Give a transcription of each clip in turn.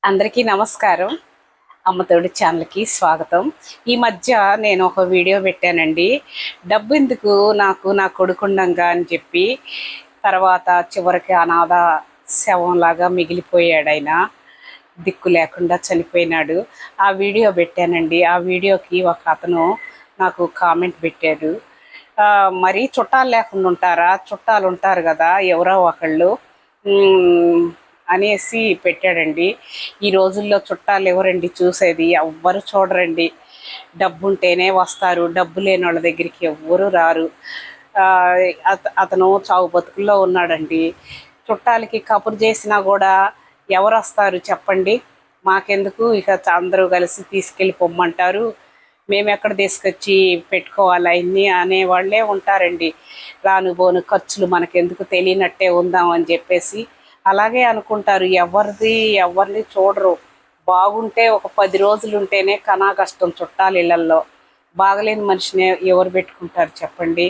అందరికీ నమస్కారం. అమ్మతోడి ఛానల్‌కి స్వాగతం. ఈ మధ్య నేను ఒక వీడియో పెట్టానండి. డబ్బెందుకు నాకు నా కొడుకుండంగా అని చెప్పి, తర్వాత చివరికి అనాథ శవంలాగా మిగిలిపోయాడాయన. దిక్కు లేకుండా చనిపోయినాడు. ఆ వీడియో పెట్టానండి. ఆ వీడియోకి ఒక అతను నాకు కామెంట్ పెట్టాడు. మరీ చుట్టాలు లేకుండా ఉంటారా? చుట్టాలు ఉంటారు కదా! ఎవరో ఒకళ్ళు అనేసి పెట్టాడండి. ఈ రోజుల్లో చుట్టాలు ఎవరండి చూసేది? ఎవ్వరు చూడరండి. డబ్బు ఉంటేనే వస్తారు. డబ్బు లేని వాళ్ళ దగ్గరికి ఎవ్వరు రారు. అతను చావు బతుకుల్లో ఉన్నాడండి. చుట్టాలకి కబురు చేసినా కూడా ఎవరు వస్తారు చెప్పండి? మాకెందుకు, ఇక అందరూ కలిసి తీసుకెళ్ళి పొమ్మంటారు, మేము ఎక్కడ తీసుకొచ్చి పెట్టుకోవాలి అవన్నీ అనేవాళ్ళే ఉంటారండి. రాను బోను ఖర్చులు మనకెందుకు, తెలియనట్టే ఉందాం అని చెప్పేసి అలాగే అనుకుంటారు. ఎవరిని చూడరు. బాగుంటే ఒక 10 రోజులు ఉంటేనే కనా కష్టం చుట్టాలు ఇళ్ళల్లో. బాగలేని మనిషిని ఎవరు పెట్టుకుంటారు చెప్పండి?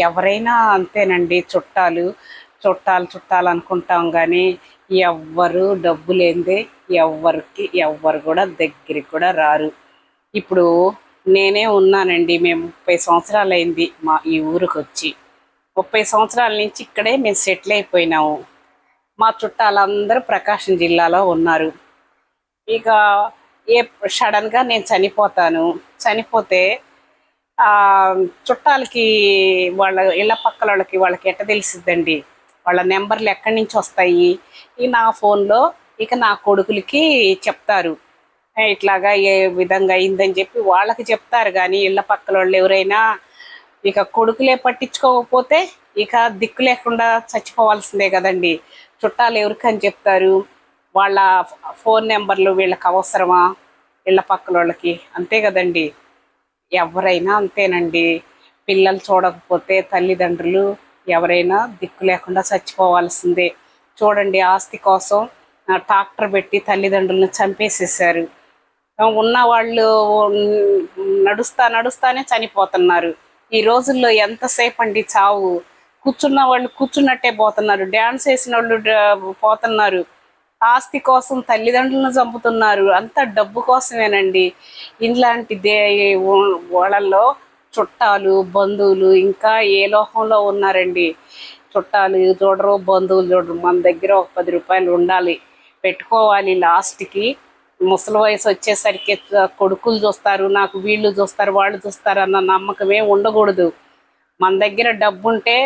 ఎవరైనా అంతేనండి. చుట్టాలు అనుకుంటాం కానీ ఎవ్వరు డబ్బు లేనిదే ఎవ్వరు కూడా దగ్గరికి కూడా రారు. ఇప్పుడు నేనే ఉన్నానండి. మేము 30 సంవత్సరాలు అయింది ఈ ఊరికి వచ్చి. 30 సంవత్సరాల నుంచి ఇక్కడే మేము సెటిల్ అయిపోయినాము. మా చుట్టాలందరూ ప్రకాశం జిల్లాలో ఉన్నారు. ఇక సడన్గా నేను చనిపోతే చుట్టాలకి, వాళ్ళ ఇళ్ళ పక్కల వాళ్ళకి ఎట్ట తెలిసిద్దండి? వాళ్ళ నెంబర్లు ఎక్కడి నుంచి వస్తాయి? నా ఫోన్లో ఇక నా కొడుకులకి చెప్తారు. ఇట్లాగా ఏ విధంగా అయిందని చెప్పి వాళ్ళకి చెప్తారు. కానీ ఇళ్ళ పక్కల వాళ్ళు ఎవరైనా ఇక కొడుకులే పట్టించుకోకపోతే ఇక దిక్కు లేకుండా చచ్చిపోవాల్సిందే కదండి. చుట్టాలు ఎవరికని చెప్తారు? వాళ్ళ ఫోన్ నెంబర్లు వీళ్ళకి అవసరమా? ఇళ్ళ పక్కల వాళ్ళకి అంతే కదండి. ఎవరైనా అంతేనండి. పిల్లలు చూడకపోతే తల్లిదండ్రులు ఎవరైనా దిక్కు లేకుండా చచ్చిపోవాల్సిందే. చూడండి, ఆస్తి కోసం ట్రాక్టర్ పెట్టి తల్లిదండ్రులను చంపేసేసారు. ఉన్నవాళ్ళు నడుస్తానే చనిపోతున్నారు. ఈ రోజుల్లో ఎంతసేపు అండి చావు? కూర్చున్న వాళ్ళు కూర్చున్నట్టే పోతున్నారు. డ్యాన్స్ వేసిన వాళ్ళు పోతున్నారు. ఆస్తి కోసం తల్లిదండ్రులను చంపుతున్నారు. అంతా డబ్బు కోసమేనండి. ఇలాంటి వాళ్ళల్లో చుట్టాలు, బంధువులు ఇంకా ఏ లోకంలో ఉన్నారండి? చుట్టాలు చూడరు, బంధువులు చూడరు. మన దగ్గర ఒక 10 రూపాయలు ఉండాలి, పెట్టుకోవాలి. లాస్ట్కి ముసలి వయసు వచ్చేసరికి కొడుకులు చూస్తారు, నాకు వీళ్ళు చూస్తారు, వాళ్ళు చూస్తారు అన్న నమ్మకమే ఉండకూడదు. మన దగ్గర డబ్బుంటే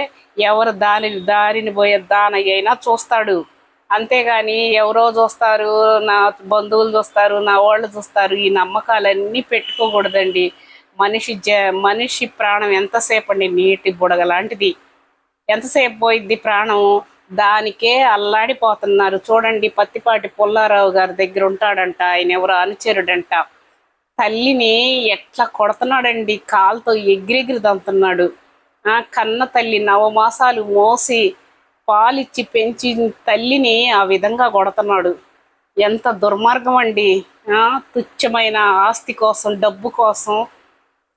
ఎవరు దారిని పోయే అయినా చూస్తాడు. అంతేగాని ఎవరో చూస్తారు, నా బంధువులు చూస్తారు, నా వాళ్ళు చూస్తారు, ఈ నమ్మకాలన్నీ పెట్టుకోకూడదండి. మనిషి ప్రాణం ఎంతసేపు అండి? నీటి బుడగ లాంటిది. ఎంతసేపు పోయిద్ది ప్రాణం? దానికే అల్లాడిపోతున్నారు. చూడండి, పత్తిపాటి పుల్లారావు గారి దగ్గర ఉంటాడంట, ఆయన ఎవరో అనుచరుడంట. తల్లిని ఎట్లా కొడుతున్నాడండి, కాలుతో ఎగిరెగిరి దంతున్నాడు. కన్న తల్లి 9 మాసాలు మోసి పాలిచ్చి పెంచి తల్లిని ఆ విధంగా కొడుతున్నాడు. ఎంత దుర్మార్గం అండి! తుచ్చమైన ఆస్తి కోసం, డబ్బు కోసం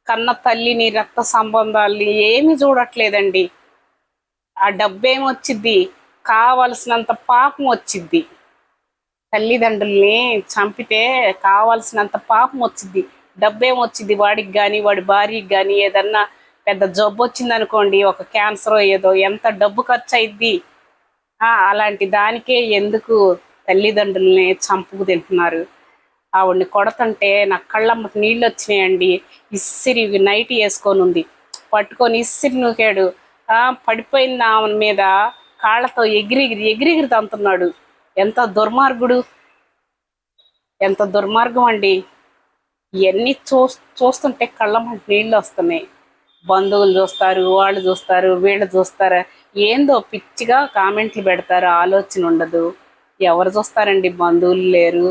కన్న తల్లిని, రక్త సంబంధాలని ఏమి చూడట్లేదండి. ఆ డబ్బేమొచ్చిద్ది? కావలసినంత పాపం వచ్చిద్ది. తల్లిదండ్రుల్ని చంపితే కావాల్సినంత పాపం వచ్చింది. డబ్బేమొచ్చింది వాడికి కానీ, వాడి భార్యకి కానీ ఏదన్నా పెద్ద జబ్బు వచ్చిందనుకోండి, ఒక క్యాన్సర్ ఏదో, ఎంత డబ్బు ఖర్చు అయిద్ది. అలాంటి దానికే ఎందుకు తల్లిదండ్రుల్ని చంపుకు తింటున్నారు? ఆవిడ్ని కొడుతుంటే నా కళ్ళమ్మకి నీళ్ళు వచ్చినాయండి. ఇస్సిరి నైట్ వేసుకొని ఉంది, పట్టుకొని ఇస్సిరి నూకాడు. పడిపోయిన ఆమె మీద కాళ్ళతో ఎగిరిగిరి తంతున్నాడు. ఎంత దుర్మార్గుడు! ఎంత దుర్మార్గం అండి! ఇవన్నీ చూస్తుంటే కళ్ళమ్మకి నీళ్ళు వస్తున్నాయి. బంధువులు చూస్తారు, వాళ్ళు చూస్తారు, వీళ్ళు చూస్తారు, ఏందో పిచ్చిగా కామెంట్లు పెడతారు. ఆలోచన ఉండదు. ఎవరు చూస్తారండి? బంధువులు లేరు,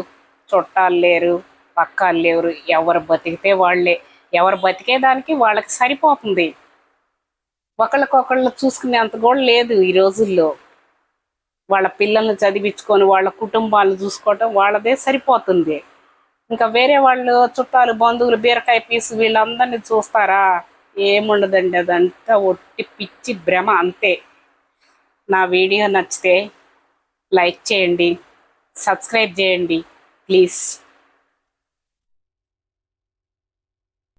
చుట్టాలు లేరు, పక్కాలు లేరు. ఎవరు బతికితే వాళ్ళే. ఎవరు బతికేదానికి వాళ్ళకి సరిపోతుంది. ఒకళ్ళకొకళ్ళు చూసుకునే అంత కూడా లేదు ఈ రోజుల్లో. వాళ్ళ పిల్లల్ని చదివించుకొని వాళ్ళ కుటుంబాలను చూసుకోవటం వాళ్ళదే సరిపోతుంది. ఇంకా వేరే వాళ్ళు చుట్టాలు, బంధువులు, బీరకాయ పీసు వీళ్ళందరినీ చూస్తారా? ఏముండదండి. అదంతా ఒట్టి పిచ్చి భ్రమ అంతే. నా వీడియో నచ్చితే లైక్ చేయండి, సబ్స్క్రైబ్ చేయండి ప్లీజ్.